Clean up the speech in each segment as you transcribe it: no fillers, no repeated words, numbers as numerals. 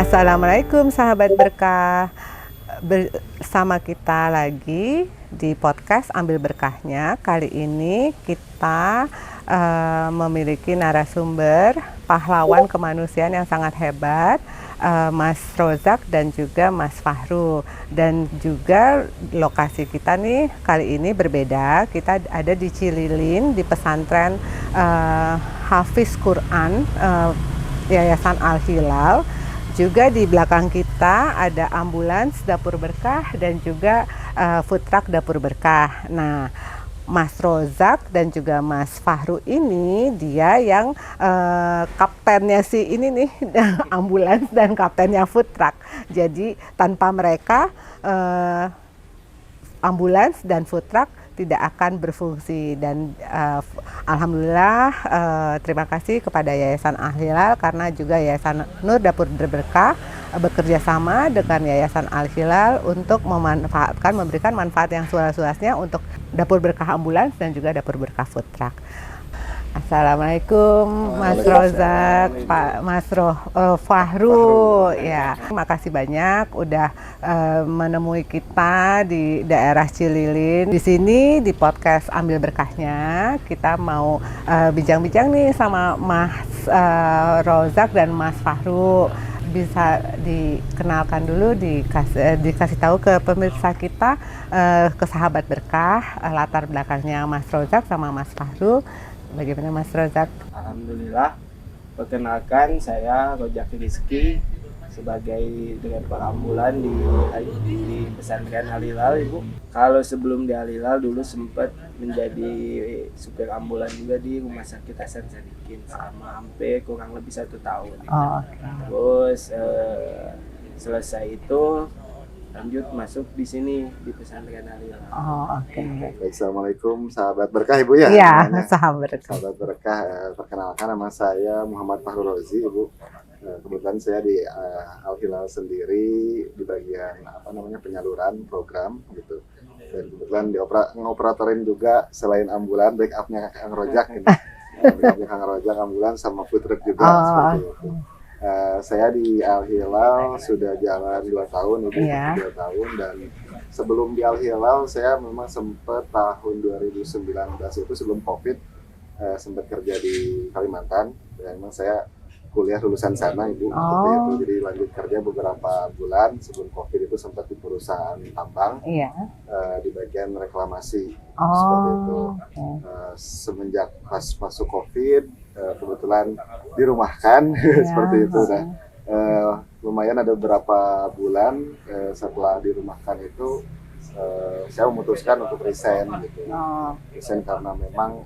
Assalamualaikum sahabat berkah. Bersama kita lagi di podcast Ambil Berkahnya. Kali ini kita memiliki narasumber pahlawan kemanusiaan yang sangat hebat, Mas Rozak dan juga Mas Fahru. Dan juga lokasi kita nih kali ini berbeda. Kita ada di Cililin di pesantren Hafiz Quran Yayasan Al-Hilal. Juga di belakang kita ada ambulans Dapur Berkah dan juga food truck Dapur Berkah. Nah, Mas Rozak dan juga Mas Fahru ini dia yang kaptennya si ini nih ambulans dan kaptennya food truck. Jadi tanpa mereka ambulans dan food truck tidak akan berfungsi. Dan alhamdulillah terima kasih kepada Yayasan Al-Hilal karena juga Yayasan Nur Dapur Berkah bekerja sama dengan Yayasan Al-Hilal untuk memberikan manfaat yang seluas-luasnya untuk Dapur Berkah ambulans dan juga Dapur Berkah food truck. Assalamualaikum Mas Rozak, Pak Mas Fahru. Ya, makasih banyak udah menemui kita di daerah Cililin. Di sini di podcast Ambil Berkahnya kita mau bincang-bincang nih sama Mas Rozak dan Mas Fahru. Bisa dikenalkan dulu, dikasih tahu ke pemirsa kita, ke sahabat berkah, latar belakangnya Mas Rozak sama Mas Fahru. Bagaimana Mas Rozak? Alhamdulillah, perkenalkan saya Rozak Rizky sebagai direktur ambulan di pesantren Al-Hilal, Ibu. Kalau sebelum di Al-Hilal dulu sempat menjadi supir ambulan juga di Rumah Sakit Hasan Sadikin selama hampir kurang lebih 1 tahun. Oh, okay. Terus selesai itu lanjut masuk di sini di pesantren Al-Hilal. Oh, oke. Baik, Assalamualaikum sahabat berkah Ibu ya. Iya, sahabat. Sahabat berkah, perkenalkan nama saya Muhammad Fahru Rozi, Ibu. Kebetulan saya di Al-Hilal sendiri di bagian penyaluran program gitu. Dan kebetulan ngoperatorin juga selain ambulan backupnya Kang Rozak ini. Backupnya Kang Rozak ambulan sama food truck juga seperti itu. Saya di Al-Hilal sudah jalan 2 tahun, Ibu, 2 tahun, dan sebelum di Al-Hilal saya memang sempat tahun 2019 itu sebelum COVID sempat kerja di Kalimantan, dan memang saya kuliah lulusan sana, Ibu, seperti itu. Jadi lanjut kerja beberapa bulan sebelum COVID itu sempat di perusahaan tambang, di bagian reklamasi, seperti itu. Semenjak pas masuk COVID kebetulan dirumahkan seperti itu. Nah, lumayan ada beberapa bulan setelah dirumahkan itu saya memutuskan untuk resign gitu. Resign karena memang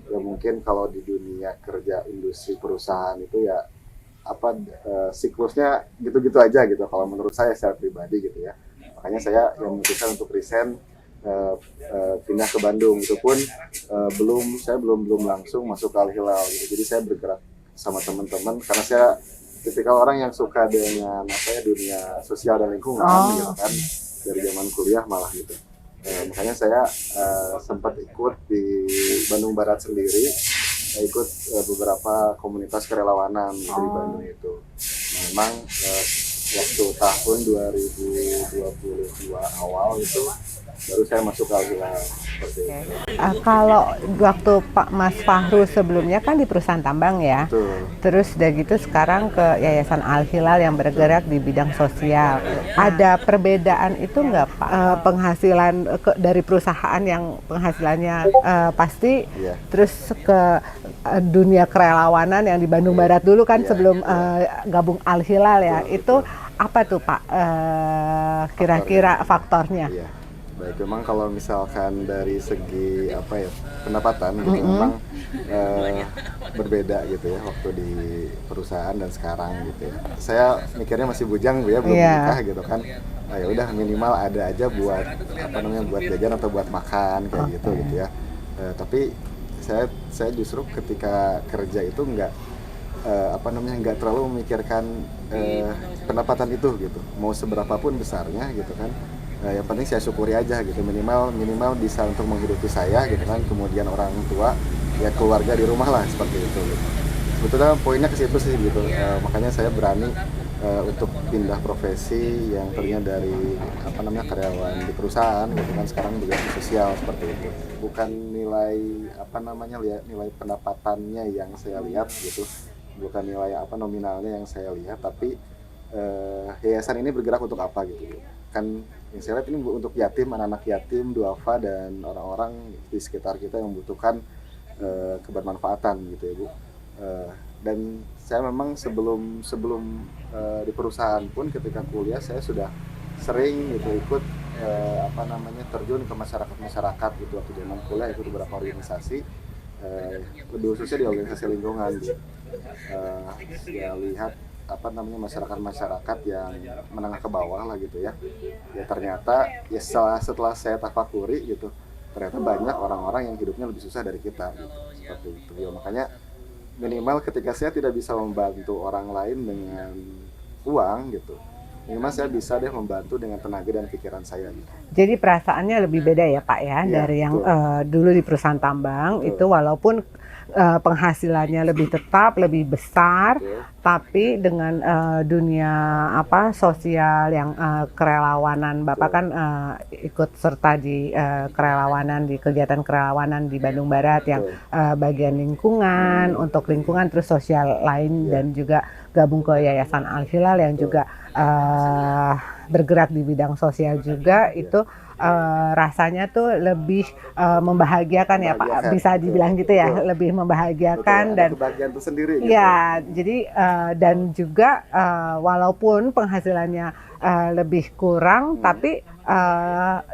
ya mungkin kalau di dunia kerja industri perusahaan itu ya siklusnya gitu-gitu aja gitu kalau menurut saya secara pribadi gitu ya. Makanya saya yang memutuskan untuk resign, pindah ke Bandung. Itu pun saya belum langsung masuk ke Al-Hilal gitu. Jadi saya bergerak sama teman-teman karena saya tipikal orang yang suka dengan dunia sosial dan lingkungan gitu kan, dari zaman kuliah malah gitu. Makanya saya sempat ikut di Bandung Barat sendiri, ikut beberapa komunitas kerelawanan gitu di Bandung itu. Nah, memang waktu tahun 2022 awal itu baru saya masuk ke Al-Hilal seperti itu. Kalau waktu Pak Mas Fahru sebelumnya kan di perusahaan tambang ya. Betul. Terus udah gitu sekarang ke Yayasan Al-Hilal yang bergerak di bidang sosial. Ada perbedaan itu nggak Pak? Penghasilan dari perusahaan yang penghasilannya pasti, terus ke dunia kerelawanan yang di Bandung Barat dulu kan sebelum gabung Al-Hilal ya. Itu apa tuh Pak kira-kira faktornya? Baik, memang kalau misalkan dari segi pendapatan gitu memang berbeda gitu ya waktu di perusahaan dan sekarang gitu ya. Saya mikirnya masih bujang Bu ya, belum nikah gitu kan. Ya udah minimal ada aja buat buat jajan atau buat makan kayak gitu ya. Tapi saya justru ketika kerja itu nggak terlalu memikirkan pendapatan itu gitu. Mau seberapa pun besarnya gitu kan. Yang penting saya syukuri aja gitu, minimal bisa untuk menghidupi saya gitu kan, kemudian orang tua ya keluarga di rumah lah seperti itu gitu. sebetulnya poinnya ke situ sih gitu. Makanya saya berani untuk pindah profesi yang tadinya dari karyawan di perusahaan gitu kan, sekarang bekerja sosial seperti itu. Bukan nilai nilai pendapatannya yang saya lihat gitu, bukan nilai nominalnya yang saya lihat, tapi yayasan ini bergerak untuk apa gitu kan. Yang saya lihat ini untuk yatim, anak-anak yatim, duafa, dan orang-orang di sekitar kita yang membutuhkan kebermanfaatan gitu ya Bu. Dan saya memang sebelum di perusahaan pun ketika kuliah saya sudah sering gitu ikut terjun ke masyarakat gitu. Waktu zaman kuliah ikut beberapa organisasi, lebih khususnya di organisasi lingkungan gitu. Ya lihat masyarakat yang menengah ke bawah lah gitu ya. Ya ternyata ya setelah saya tafakuri gitu, ternyata banyak orang-orang yang hidupnya lebih susah dari kita gitu. Seperti itu ya, makanya minimal ketika saya tidak bisa membantu orang lain dengan uang gitu, minimal saya bisa deh membantu dengan tenaga dan pikiran saya gitu. Jadi perasaannya lebih beda ya Pak ya, dari yang dulu di perusahaan tambang. Betul. Itu walaupun penghasilannya lebih tetap, lebih besar, tapi dengan dunia sosial yang kerelawanan, Bapak kan ikut serta di kerelawanan, di kegiatan kerelawanan di Bandung Barat yang bagian lingkungan, untuk lingkungan, terus sosial lain, dan juga gabung ke Yayasan Al Hilal yang juga bergerak di bidang sosial juga. Itu rasanya tuh lebih membahagiakan ya Pak, bisa dibilang gitu ya, lebih membahagiakan. Betul, dan kebahagiaan itu sendiri gitu. Ya, jadi dan juga walaupun penghasilannya lebih kurang, tapi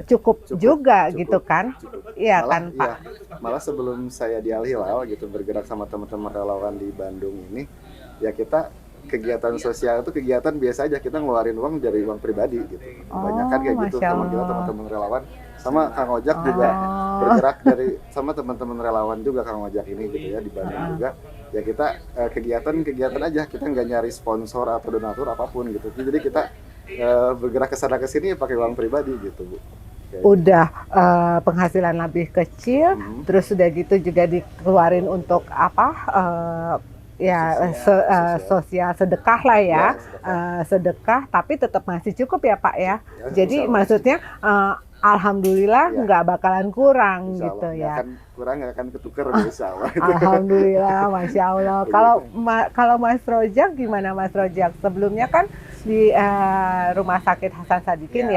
cukup juga gitu kan. Iya kan Pak. Malah sebelum saya di Al Hilal gitu bergerak sama teman-teman relawan di Bandung ini, ya kita kegiatan sosial itu kegiatan biasa aja, kita ngeluarin uang dari uang pribadi gitu. Kebanyakan kayak gitu sama kita teman-teman relawan, sama Kang Ojak juga bergerak dari sama teman-teman relawan juga Kang Ojak ini gitu ya di Bandung juga. Ya kita kegiatan aja, kita nggak nyari sponsor atau donatur apapun gitu. Jadi kita bergerak ke sana ke sini pakai uang pribadi gitu Bu. Udah penghasilan lebih kecil, terus udah gitu juga dikeluarin untuk sosial sedekah lah ya, sedekah, tapi tetap masih cukup ya Pak ya. Jadi maksudnya alhamdulillah nggak bakalan kurang gitu ya. Kurang nggak akan ketukar insya Allah. Alhamdulillah, masya Allah. Kalau Mas Rojak gimana Mas Rojak? Sebelumnya kan di Rumah Sakit Hasan Sadikin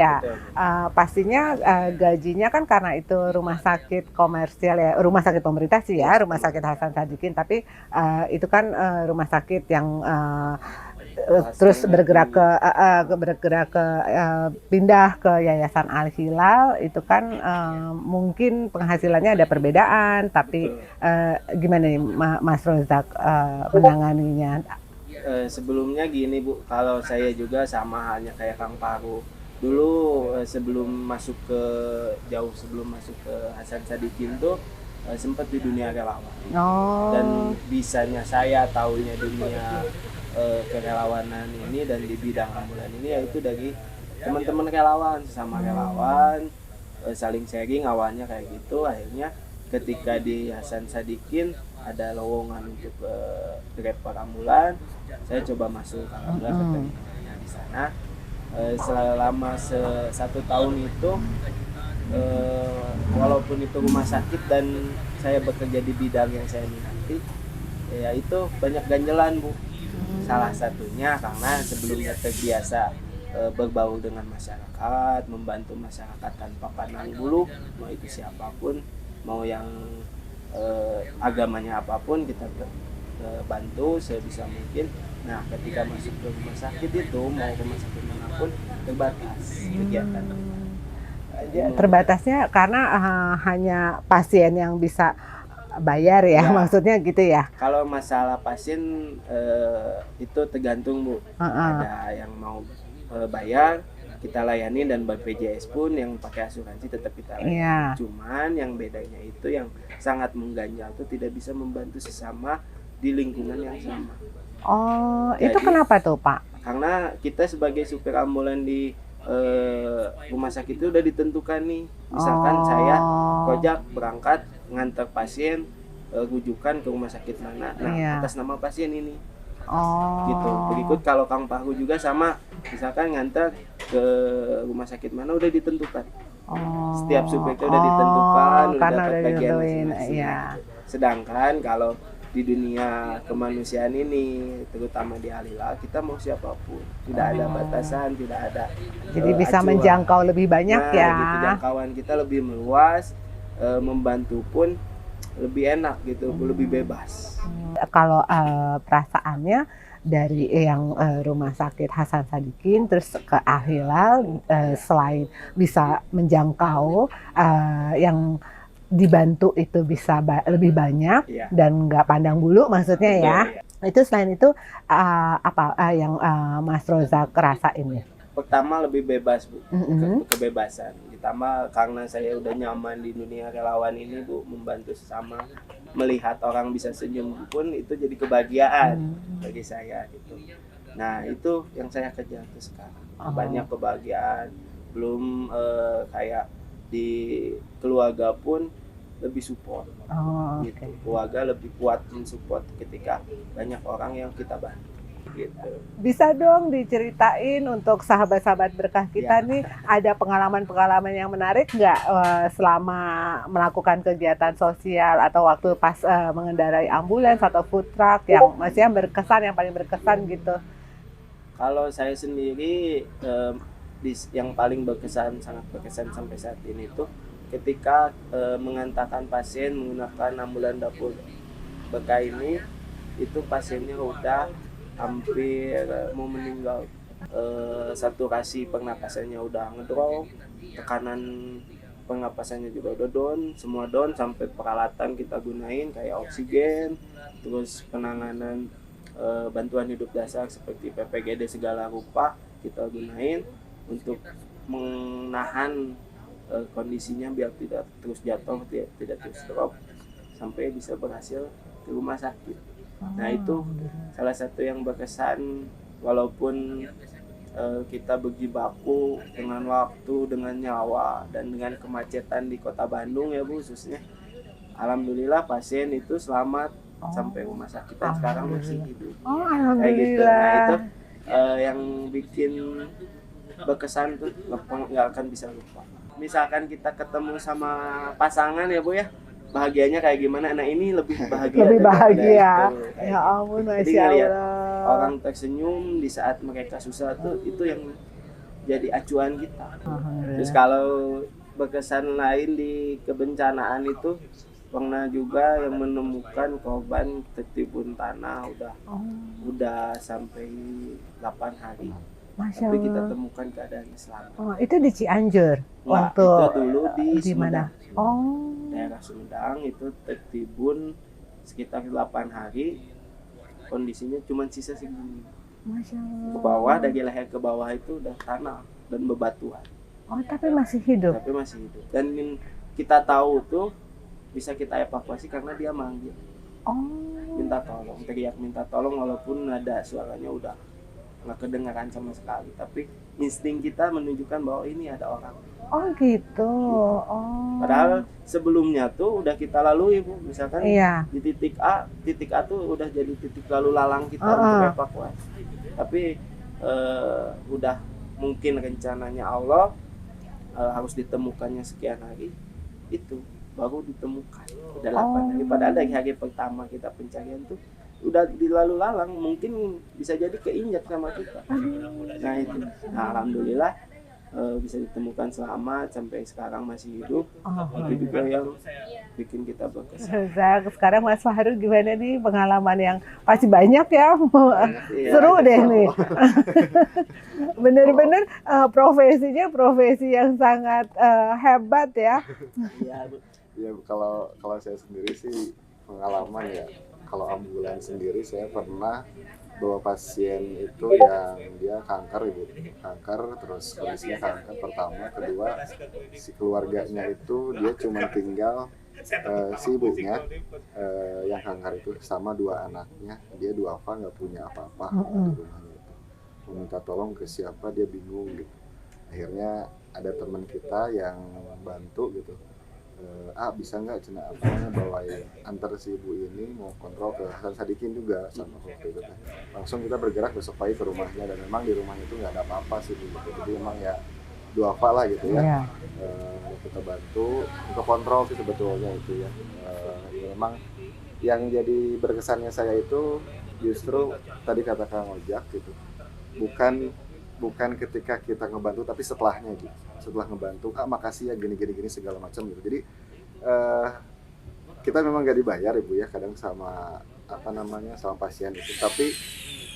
pastinya gajinya kan karena itu rumah sakit komersial ya, rumah sakit pemerintah sih ya, Rumah Sakit Hasan Sadikin, tapi itu kan rumah sakit yang terus bergerak ke pindah ke Yayasan Al Hilal. Itu kan mungkin penghasilannya ada perbedaan, tapi gimana nih Mas Rozak menanganinya? Sebelumnya gini Bu, kalau saya juga sama halnya kayak Kang Paru. Dulu sebelum masuk ke Hasan Sadikin tuh sempat di dunia relawan. Dan bisanya saya taunya dunia kerelawanan ini dan di bidang ambulan ini yaitu dari teman-teman relawan, sesama relawan, saling sharing awalnya kayak gitu. Akhirnya ketika di Hasan Sadikin ada lowongan untuk driver ambulan, saya coba masuk alhamdulillah di sana. Selama 1 tahun itu walaupun itu rumah sakit dan saya bekerja di bidang yang saya minati, ya itu banyak ganjelan Bu. Salah satunya karena sebelumnya terbiasa berbaur dengan masyarakat, membantu masyarakat tanpa pandang bulu, mau itu siapapun, mau yang agamanya apapun, kita bantu sebisa mungkin. Nah, ketika masuk ke rumah sakit itu, mau rumah sakit manapun, terbatas kegiatan. Terbatasnya karena hanya pasien yang bisa bayar ya, maksudnya gitu ya. Kalau masalah pasien itu tergantung Bu. Ada yang mau bayar, kita layani, dan BPJS pun yang pakai asuransi tetap kita layani. Cuman yang bedanya itu yang sangat mengganjal itu tidak bisa membantu sesama di lingkungan yang sama. Jadi, itu kenapa tuh Pak? Karena kita sebagai supir ambulan di rumah sakit itu udah ditentukan nih. Misalkan saya Rojak berangkat ngantar pasien rujukan ke rumah sakit mana. Nah, Iya. atas nama pasien ini. Oh. Gitu. Berikut kalau Kang Pahu juga sama, misalkan nganter ke rumah sakit mana udah ditentukan. Oh. Setiap subjeknya udah ditentukan, udah karena dapat udah bagian ditentuin, masing-masing. iya. Sedangkan kalau di dunia kemanusiaan ini, terutama di Al-Hilal, kita mau siapapun, tidak ada batasan, tidak ada. Jadi bisa acuan. menjangkau lebih banyak Nah, ya. gitu, jangkauan kita lebih meluas, membantu pun lebih enak gitu, lebih bebas. Kalau perasaannya dari yang rumah sakit Hasan Sadikin terus ke Al-Hilal, selain bisa menjangkau yang dibantu itu bisa lebih banyak, Iya. dan nggak pandang bulu maksudnya ya. Betul, Itu selain itu apa yang Mas Roza kerasain ya? Pertama lebih bebas, Bu. Mm-mm. Kebebasan. Ditambah karena saya udah nyaman di dunia relawan ini, Bu, membantu sesama, melihat orang bisa senyum pun itu jadi kebahagiaan bagi saya gitu. Nah, itu yang saya kejar tuh sekarang. Banyak kebahagiaan, belum kayak di keluarga pun lebih support. Gitu. Keluarga lebih kuat mensupport ketika banyak orang yang kita bantu. Gitu. Bisa dong diceritain untuk sahabat-sahabat berkah kita Ya. nih, ada pengalaman-pengalaman yang menarik nggak selama melakukan kegiatan sosial atau waktu pas mengendarai ambulans atau food truck yang maksudnya berkesan, yang paling berkesan gitu? Kalau saya sendiri yang paling berkesan, sangat berkesan sampai saat ini itu ketika mengantarkan pasien menggunakan ambulan dapur berkah ini, itu pasiennya udah hampir mau meninggal. Saturasi pernapasannya udah ngedrop, tekanan pernapasannya juga udah down, semua down, sampai peralatan kita gunain kayak oksigen, terus penanganan bantuan hidup dasar seperti PPGD segala rupa kita gunain untuk menahan kondisinya biar tidak terus jatuh, tidak terus drop sampai bisa berhasil ke rumah sakit. Nah, itu salah satu yang berkesan, walaupun kita berjibaku dengan waktu, dengan nyawa, dan dengan kemacetan di kota Bandung ya, Bu, khususnya. Alhamdulillah pasien itu selamat sampai rumah sakit dan sekarang masih hidup. Oh, Kayak gitu. alhamdulillah. Nah, itu yang bikin berkesan tuh nggak akan bisa lupa. Misalkan kita ketemu sama pasangan ya, Bu ya, bahagianya kayak gimana? Nah, ini lebih bahagia. Lebih bahagia. Itu, Ya ampun, jadi Masya ngeliat Allah. orang tersenyum di saat mereka susah tuh, itu yang jadi acuan kita. Terus kalau berkesan lain di kebencanaan itu, pernah juga yang menemukan korban tertimbun tanah udah sampai 8 hari. Masya Tapi kita Allah. temukan keadaannya selamat. Oh, itu di Cianjur Nah, waktu itu dulu di mana? Sumedang. Oh, Daerah Sumedang itu tertimbun sekitar 8 hari. Kondisinya cuma sisa segini. Masya Allah. Ke bawah, dari leher ke bawah itu udah tanah dan bebatuan. Oh, tapi masih hidup. Tapi masih hidup. Dan kita tahu tuh bisa kita evakuasi karena dia manggil. Oh. Minta tolong, teriak minta tolong, walaupun nada suaranya udah nggak kedengaran sama sekali, tapi insting kita menunjukkan bahwa ini ada orang. Oh gitu. Oh. Padahal sebelumnya tuh udah kita lalui, Bu, misalkan Iya. di titik A tuh udah jadi titik lalu lalang kita untuk evakuasi. Tapi udah mungkin rencananya Allah, harus ditemukannya sekian hari, itu baru ditemukan udah 8 hari. Padahal dari hari pertama kita pencarian tuh udah di lalu lalang, mungkin bisa jadi keinjak sama kita. Nah itu, nah, alhamdulillah bisa ditemukan selamat sampai sekarang masih hidup. Itu juga yang bikin kita berkesan. Sekarang Mas Fahru gimana nih, pengalaman yang pasti banyak ya? Iya. Seru deh nih. Bener-bener profesinya profesi yang sangat hebat ya. Iya, Bu. Ya, kalau saya sendiri sih pengalaman ya, kalau ambulans sendiri saya pernah bawa pasien itu yang dia kanker, Ibu. Kanker, terus kondisinya kanker pertama, kedua si keluarganya itu dia cuma tinggal si ibunya yang kanker itu sama 2 anaknya, dia duafa, nggak punya apa-apa di rumahnya itu. Meminta tolong ke siapa dia bingung gitu. Akhirnya ada teman kita yang bantu gitu. bisa nggak cina apa namanya bawain antar si ibu ini mau kontrol ke Hasan Sadikin juga sama waktu itu kan. Langsung kita bergerak besok pagi ke rumahnya dan memang di rumahnya itu nggak ada apa-apa sih gitu. Jadi memang ya duafa lah gitu ya. Iya. Kita bantu untuk kontrol sih sebetulnya itu ya. Ya memang yang jadi berkesannya saya itu justru tadi kata Kang Ojak gitu. Bukan ketika kita ngebantu tapi setelahnya gitu. Setelah ngebantu, makasih ya gini segala macam gitu. Jadi kita memang nggak dibayar ibu ya kadang sama sama pasien itu. Tapi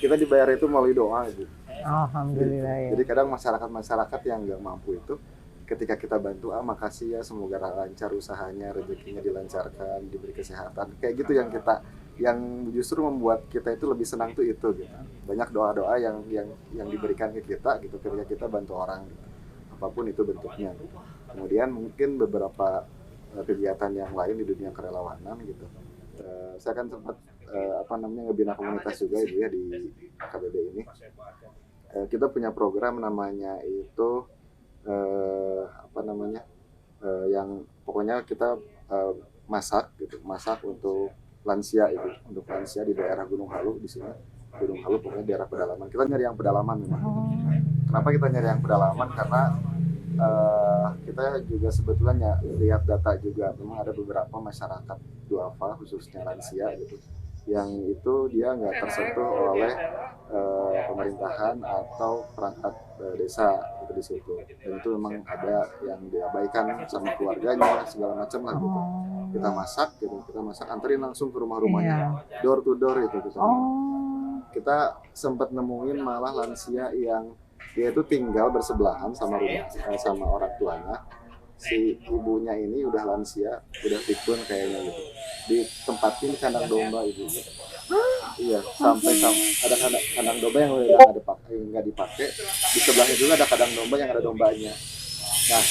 kita dibayar itu melalui doa gitu. Alhamdulillah ya. Jadi kadang masyarakat yang nggak mampu itu ketika kita bantu, makasih ya semoga lancar usahanya, rezekinya dilancarkan, diberi kesehatan. Kayak gitu yang justru membuat kita itu lebih senang tuh itu gitu. Banyak doa-doa yang diberikan ke kita gitu ketika kita bantu orang gitu. Apapun itu bentuknya gitu. Kemudian mungkin beberapa kegiatan yang lain di dunia kerelawanan gitu. Saya kan sempat ngebina komunitas juga ibu ya di KBB ini. Kita punya program namanya itu yang pokoknya kita masak untuk lansia itu, untuk lansia di daerah Gunung Halu di sini. Gunung Halu pokoknya daerah pedalaman. Kita nyari yang pedalaman memang. Kenapa kita nyari yang pedalaman? Karena kita juga sebetulnya lihat data juga memang ada beberapa masyarakat duafa khususnya lansia gitu yang itu dia nggak tersentuh oleh pemerintahan atau perangkat desa gitu di situ, dan itu memang ada yang diabaikan sama keluarganya segala macam lah gitu. Kita masak anterin langsung ke rumahnya, door to door itu gitu. Kita sempat nemuin malah lansia yang dia itu tinggal bersebelahan sama orang tuanya. Si ibunya ini udah lansia, udah pikun kayaknya gitu. Ditempatin kandang domba ibu. Iya, sampai ada kandang domba yang udah nggak dipakai. Di sebelahnya juga ada kandang domba yang ada dombanya. Nah,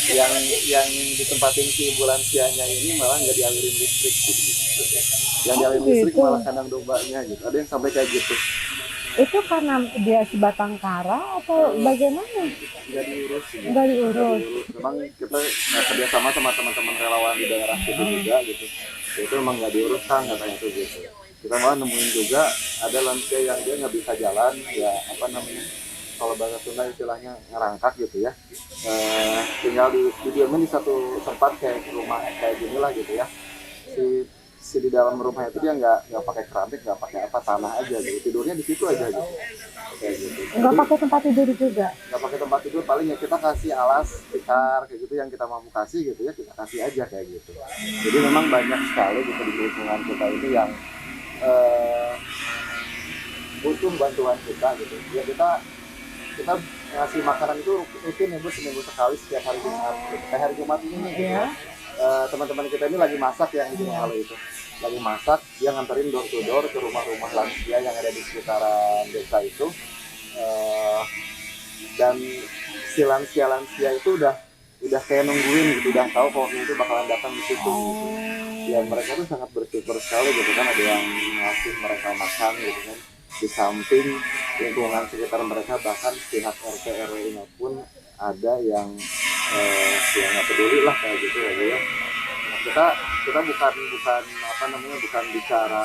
yang ditempatin si ibu lansianya ini malah nggak dialirin listrik gitu. Yang dialirin listrik malah kandang dombanya gitu. Ada yang sampai kayak gitu. Itu karena dia sebatang kara atau bagaimana? Nggak diurus. Memang kita kerja sama teman-teman relawan di daerah itu juga gitu. Itu memang nggak diurus kan katanya itu gitu. Kita malah nemuin juga ada lansia yang dia nggak bisa jalan, ya kalau bahasa Sunda istilahnya ngerangkak gitu ya. Tinggal didiamin di satu tempat kayak rumah kayak gini lah gitu ya. Si di dalam rumah itu dia nggak pakai keramik, nggak pakai tanah aja gitu, tidurnya di situ aja gitu, kayak gitu. Nggak pakai tempat tidur juga? Nggak pakai tempat tidur, paling ya kita kasih alas tikar kayak gitu yang kita mampu kasih gitu ya, kita kasih aja kayak gitu. Jadi memang banyak sekali gitu di lingkungan kita itu yang butuh bantuan kita gitu. Ya kita ngasih makanan itu rutin ya bu, seminggu sekali setiap hari Jumat. Kayak hari Jumat ini nih gitu. Teman-teman kita ini lagi masak yang di Gunung Halu itu. Lagi masak, dia nganterin door to door ke rumah-rumah lansia yang ada di sekitaran desa itu. Dan si lansia itu udah kayak nungguin gitu, udah tahu kalau itu bakalan datang di situ gitu. Ya mereka tuh sangat bersyukur sekali gitu kan, ada yang ngasih mereka makan gitu kan. Di samping lingkungan sekitar mereka, bahkan pihak RT RW-nya pun ada yang nggak peduli lah kayak gitu ya. Nah, kita bukan bicara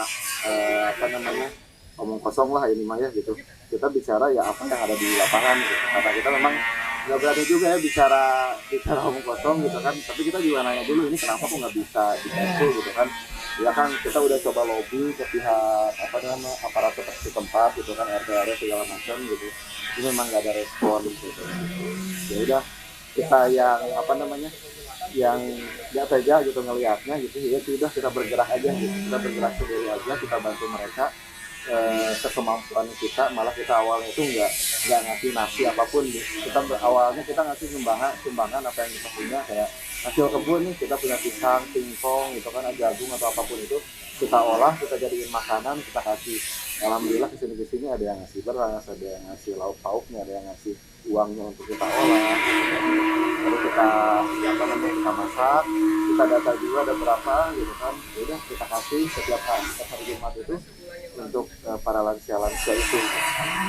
omong kosong lah ini mah ya gitu. Kita bicara ya apa yang ada di lapangan gitu. Kata kita memang nggak berani juga ya bicara omong kosong gitu kan. Tapi kita juga nanya dulu, ini kenapa kok nggak bisa dibantu gitu kan. Ya kan kita udah coba lobby ke pihak aparatur setempat gitu kan, RT RW segala macam gitu. Ini memang nggak ada respon gitu. Ya udah, kita yang nggak tega gitu ngelihatnya gitu, ya sudah kita bergerak aja gitu. Kita bergerak sendiri aja, kita bantu mereka sekemampuan kita. Malah kita awalnya itu nggak ngasih nasi apapun. Kita awalnya kita ngasih sumbangan apa yang kita punya, kayak hasil kebun nih, kita punya pisang, singkong gitu kan, jagung atau apapun itu kita olah, kita jadiin makanan, kita kasih. Alhamdulillah kesini ada yang ngasih beras, ada yang ngasih lauk pauknya, ada yang ngasih uangnya untuk kita olah. Lalu kita masak, kita data juga ada berapa gitu kan. Udah kita kasih setiap hari Jumat itu untuk para lansia itu.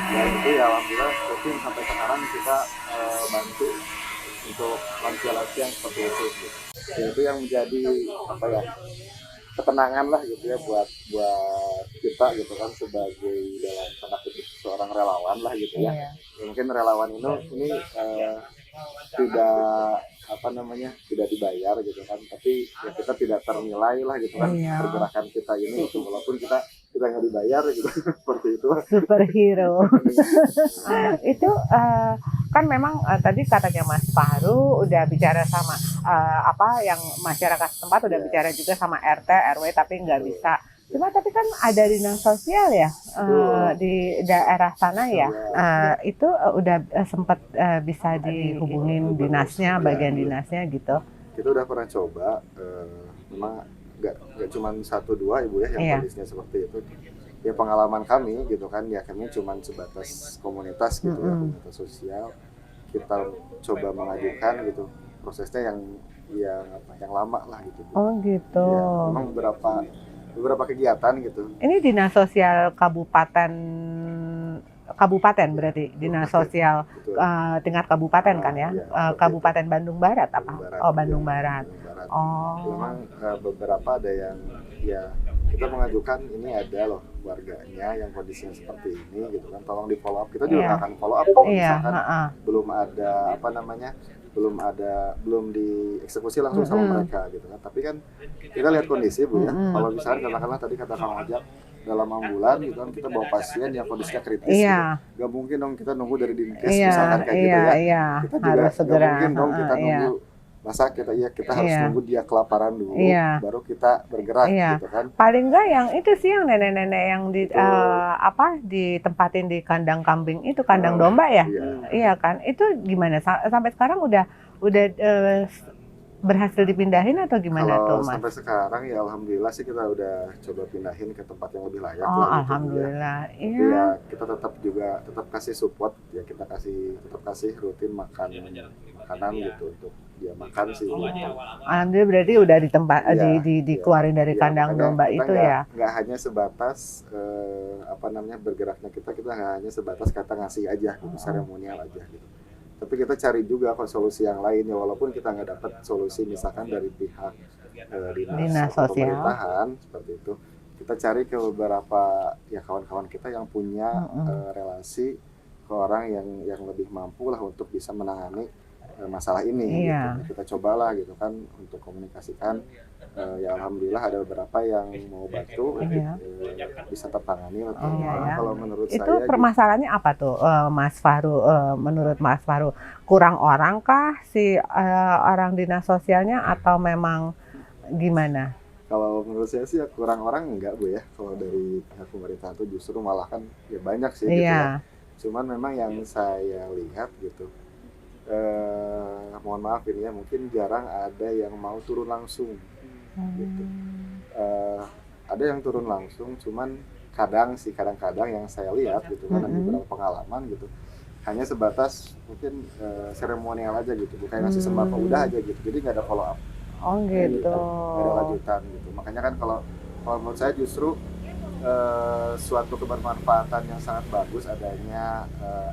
Dan itu ya alhamdulillah rutin sampai sekarang kita bantu untuk lansia-lansia yang seperti itu gitu. Ya, itu yang menjadi apa ya, ketenangan lah gitu ya buat kita gitu kan, sebagai dalam tanda kutip seorang relawan lah gitu ya. Iya. Ya, mungkin relawan ini tidak apa namanya, tidak dibayar gitu kan, tapi ya kita tidak ternilai lah gitu kan, Iya. pergerakan kita ini gitu, walaupun kita nggak dibayar gitu seperti itu. Superhero. Itu kan memang tadi katanya Mas Fahru udah bicara sama yang masyarakat setempat, udah Iya. bicara juga sama RT RW, tapi nggak Betul. bisa. Cuma tapi kan ada dinas sosial ya Betul. di daerah sana ya. Iya. Itu udah sempat bisa dihubungin dinasnya, bagian dinasnya gitu. Kita udah pernah coba, memang nggak cuma 1-2 ibu ya yang Iya. kondisinya seperti itu. Ya pengalaman kami gitu kan, ya kami cuma sebatas komunitas gitu ya, komunitas sosial. Kita coba mengajukan gitu, prosesnya yang lama lah gitu. Oh gitu. Ya, memang beberapa kegiatan gitu. Ini dinas sosial kabupaten berarti dinas sosial Betul. tingkat kabupaten kan ya? Iya, Kabupaten Bandung Barat apa? Bandung Barat, Oh iya, Bandung Barat. Bandung Barat. Oh. Memang beberapa ada yang ya kita mengajukan, ini ada loh warganya yang kondisinya seperti ini gitu kan, tolong di follow up. Kita juga Iya. nggak akan follow up kalau Iya. misalkan belum dieksekusi langsung sama mereka gitu kan. Tapi kan kita lihat kondisi Bu ya. Kalau misalkan katakanlah tadi kata Kang Ojak, dalam ambulan gitu kan kita bawa pasien yang kondisinya kritis Iya. gitu. Gak mungkin dong kita nunggu dari Dinkes Iya, misalkan kayak gitu ya. iya, Kita juga harus gak segera. mungkin dong kita Iya. nunggu, masa kita harus Iya. nunggu dia kelaparan dulu Iya. baru kita bergerak Iya. gitu kan. Paling enggak yang itu sih, yang nenek-nenek yang Betul. ditempatin di kandang kambing itu, kandang domba ya? Iya. Iya kan? Itu gimana? Sampai sekarang udah berhasil dipindahin atau gimana Kalau tuh, Mas? sampai sekarang ya alhamdulillah sih kita udah coba pindahin ke tempat yang lebih layak Oh, lah gitu ya. alhamdulillah. Tapi Iya. ya kita tetap kasih support ya, kita tetap kasih rutin makanan gitu untuk dia makan sih. Gitu. Alhamdulillah berarti udah Iya, dikeluarin dari iya, kandang makanya domba kita itu ya. nggak hanya sebatas bergeraknya kita nggak hanya sebatas kata ngasih aja gitu, seremonial aja gitu. Tapi kita cari juga solusi yang lain ya, walaupun kita nggak dapat solusi misalkan dari pihak Dinas atau sosial. pemerintahan seperti itu, kita cari ke beberapa ya kawan-kawan kita yang punya relasi ke orang yang lebih mampu lah untuk bisa menangani masalah ini. Iya. Gitu. Kita cobalah gitu kan untuk komunikasikan. Ya alhamdulillah ada beberapa yang mau bantu untuk Iya. bisa tertangani. Iya, ya. Kalau menurut Itu saya permasalahannya apa tuh, Mas Fahru? Menurut Mas Fahru, kurang orang kah si orang dinas sosialnya atau memang gimana? kalau menurut saya sih ya kurang orang enggak Bu ya. Kalau dari pihak pemerintah itu justru malah kan ya banyak sih gitu ya. Iya. Cuman memang yang saya lihat gitu, mohon maaf ini ya, mungkin jarang ada yang mau turun langsung gitu. Ada yang turun langsung, cuman kadang-kadang yang saya lihat gitu kan, ada beberapa pengalaman gitu, hanya sebatas mungkin seremonial aja gitu, bukan ngasih sembako udah aja gitu, jadi nggak ada follow up, Oh gitu. nggak ada lanjutan gitu. Makanya kan kalau menurut saya justru suatu kebermanfaatan yang sangat bagus adanya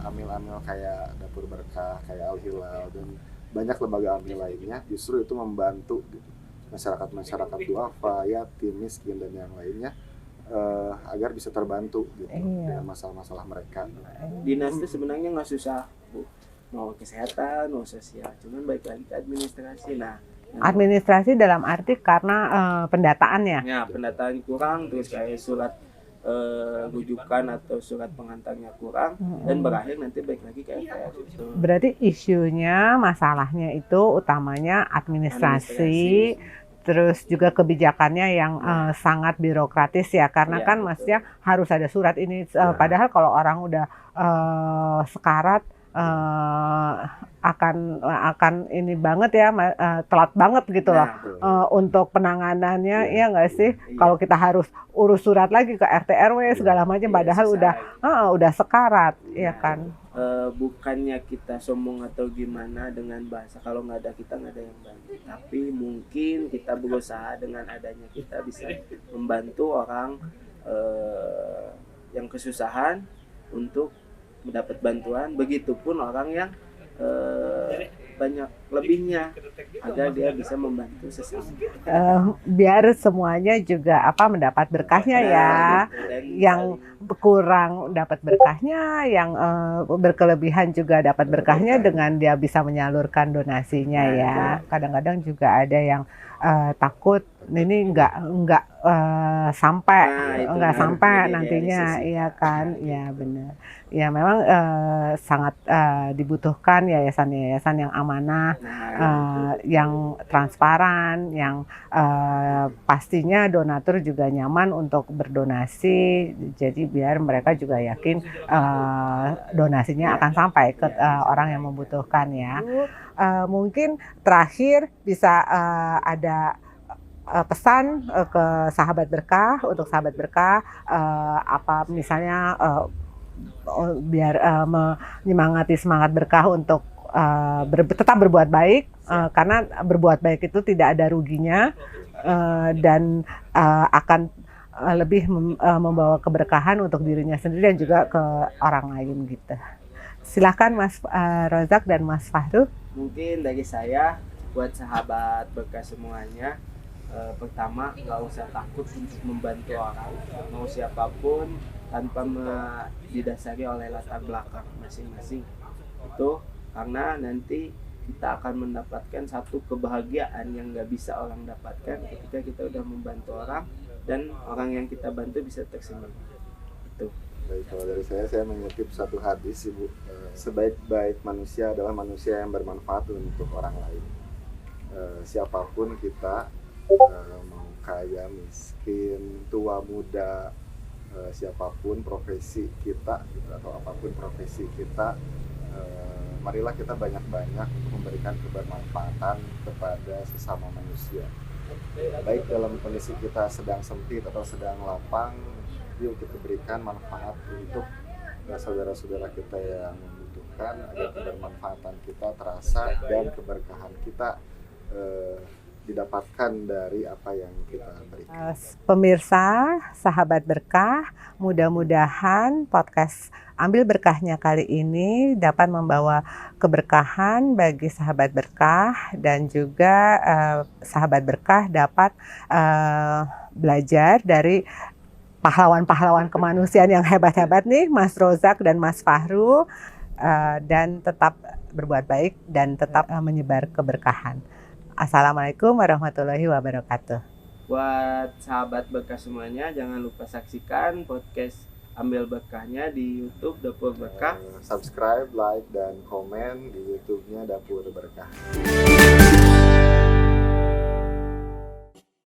amil-amil kayak Dapur Berkah, kayak Al Hilal dan banyak lembaga amil lainnya, justru itu membantu gitu masyarakat duafa, yatim, miskin dan yang lainnya agar bisa terbantu gitu dengan masalah-masalah mereka. Dinas itu sebenarnya nggak susah Bu, mau kesehatan mau sosial, cuman balik lagi ke administrasi. Nah, Administrasi dalam arti karena pendataannya. ya pendataan kurang, terus kayak surat rujukan atau surat pengantarnya kurang, dan berakhir nanti balik lagi ke RT gitu. Berarti isunya, masalahnya itu utamanya administrasi, terus juga kebijakannya yang sangat birokratis ya, karena Iya, kan betul. maksudnya harus ada surat ini. Padahal kalau orang udah sekarat akan ini banget ya, telat banget gitu loh. Untuk penanganannya, Iya. ya nggak sih? Iya. Kalau kita harus urus surat lagi ke RT RW segala macam, Iya, padahal susah. udah sekarat, ya Iya. kan? Bukannya kita sombong atau gimana dengan bahasa, kalau nggak ada kita nggak ada yang bantu, tapi mungkin kita berusaha dengan adanya kita bisa membantu orang yang kesusahan untuk mendapat bantuan, begitupun orang yang banyak lebihnya agar dia bisa membantu sesama. Biar semuanya juga mendapat berkahnya ya. Dan Yang kurang dapat berkahnya, yang berkelebihan juga dapat berkahnya dengan dia bisa menyalurkan donasinya ya. Kadang-kadang juga ada yang takut ini nggak sampai nggak sampai nantinya, iya kan? Ya benar. Ya memang sangat dibutuhkan yayasan-yayasan yang amanah, yang transparan, yang pastinya donatur juga nyaman untuk berdonasi. Jadi biar mereka juga yakin donasinya akan sampai ke orang yang membutuhkan ya. Mungkin terakhir bisa ada pesan ke sahabat berkah, untuk sahabat berkah misalnya biar menyemangati semangat berkah untuk tetap berbuat baik, karena berbuat baik itu tidak ada ruginya, dan akan lebih membawa keberkahan untuk dirinya sendiri dan juga ke orang lain gitu. Silakan Mas Rozak dan Mas Fahru. Mungkin dari saya buat sahabat berkah semuanya, pertama nggak usah takut untuk membantu orang, mau siapapun, tanpa didasari oleh latar belakang masing-masing. Itu karena nanti kita akan mendapatkan satu kebahagiaan yang nggak bisa orang dapatkan ketika kita udah membantu orang dan orang yang kita bantu bisa tersenyum. Itu. Baik, kalau dari saya mengutip satu hadis, Ibu. Sebaik-baik manusia adalah manusia yang bermanfaat untuk orang lain. Siapapun kita, mau kaya, miskin, tua, muda, siapapun profesi kita atau apapun profesi kita, marilah kita banyak-banyak untuk memberikan kebermanfaatan kepada sesama manusia. Baik dalam kondisi kita sedang sempit atau sedang lapang, yuk kita berikan manfaat untuk saudara-saudara kita yang membutuhkan agar kebermanfaatan kita terasa dan keberkahan kita didapatkan dari apa yang kita berikan. Pemirsa, sahabat berkah, mudah-mudahan podcast Ambil Berkahnya kali ini dapat membawa keberkahan bagi sahabat berkah, dan juga sahabat berkah dapat belajar dari pahlawan-pahlawan kemanusiaan yang hebat-hebat nih, Mas Rozak dan Mas Fahru, dan tetap berbuat baik dan tetap menyebar keberkahan. Assalamualaikum warahmatullahi wabarakatuh. Buat sahabat berkah semuanya, jangan lupa saksikan podcast Ambil Berkahnya di YouTube Dapur Berkah. Subscribe, like, dan komen di YouTube-nya Dapur Berkah.